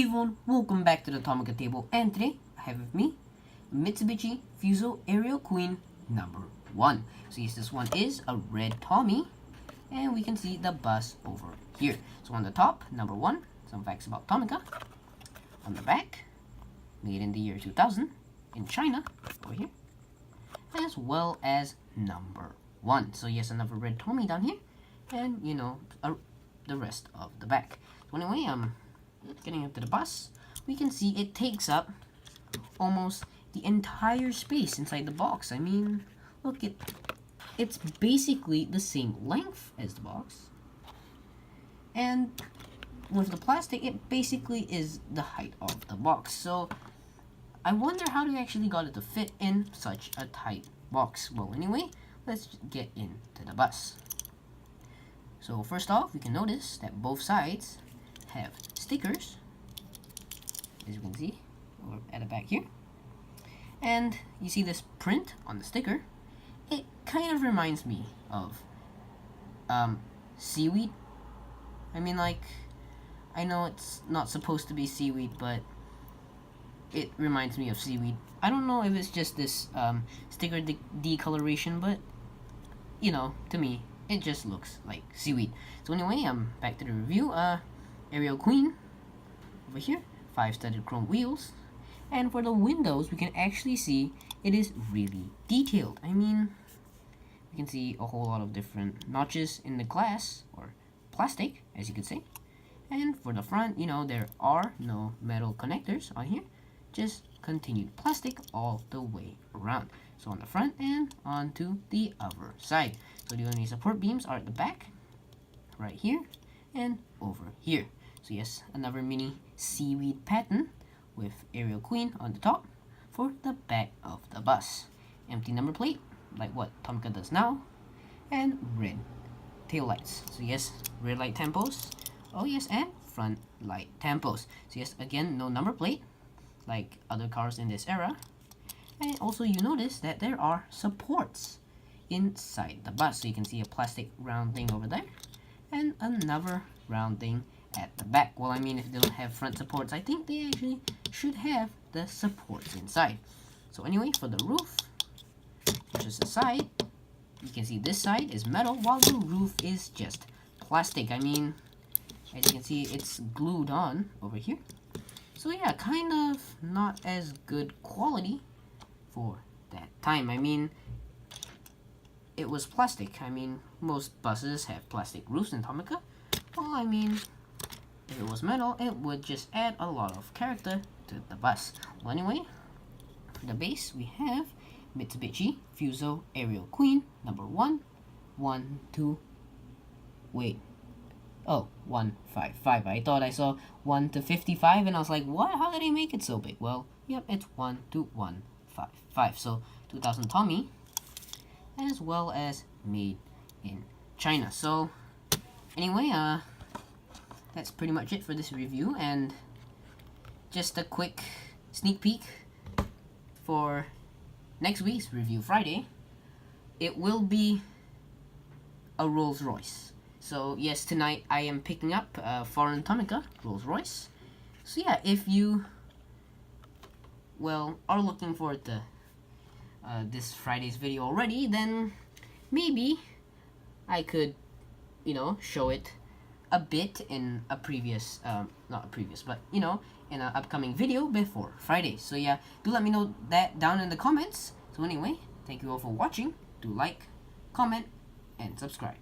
everyone, welcome back to the Tomica Table, and today I have with me Mitsubishi Fuso Aero Queen number 1. So yes, this one is a red Tommy, and we can see the bus over here. So on the top, number 1, some facts about Tomica. On the back, made in the year 2000 in China, over here, as well as number 1. So yes, another red Tommy down here, and you know, the rest of the back. So anyway, getting up to the bus, we can see it takes up almost the entire space inside the box. I mean, look, it's basically the same length as the box, and with the plastic, it basically is the height of the box. So I wonder how they actually got it to fit in such a tight box. Well, anyway, let's get into the bus. So first off, we can notice that both sides have stickers, as you can see, or at the back here. And you see this print on the sticker. It kind of reminds me of seaweed. I mean, like, I know it's not supposed to be seaweed, but it reminds me of seaweed. I don't know if it's just this sticker decoloration, but you know, to me, it just looks like seaweed. So anyway, back to the review. Aero Queen over here, 5 studded chrome wheels, and for the windows, we can actually see it is really detailed. I mean, you can see a whole lot of different notches in the glass or plastic, as you could say. And for the front, you know, there are no metal connectors on here, just continued plastic all the way around. So on the front and onto the other side. So the only support beams are at the back, right here, and over here. So yes, another mini seaweed pattern with Aero Queen on the top for the back of the bus. Empty number plate, like what Tomica does now, and red tail lights. So yes, rear light tempos. Oh yes, and front light tempos. So yes, again, no number plate like other cars in this era. And also you notice that there are supports inside the bus. So you can see a plastic round thing over there and another round thing at the back. Well, I mean, if they don't have front supports, I think they actually should have the supports inside. So anyway, for the roof, which is the side, you can see this side is metal while the roof is just plastic. I mean, as you can see, it's glued on over here. So yeah, kind of not as good quality for that time. I mean, it was plastic. I mean, most buses have plastic roofs in Tomica. Well, I mean, if it was metal, it would just add a lot of character to the bus. Well, anyway, for the base, we have Mitsubishi Fuso Aero Queen number 1, 1, 2, wait. Oh, 155. I thought I saw 1 to 55, and I was like, what? How did they make it so big? Well, yep, it's 1 to 155. So 2000 Tommy, as well as made in China. So anyway, that's pretty much it for this review, and just a quick sneak peek for next week's review, Friday. It will be a Rolls Royce. So yes, tonight I am picking up foreign Tomica Rolls Royce. So yeah, if you, well, are looking forward to this Friday's video already, then maybe I could, you know, show it a bit in a previous, not a previous, but you know, in an upcoming video before Friday. So yeah, do let me know that down in the comments. So anyway, thank you all for watching. Do like, comment, and subscribe.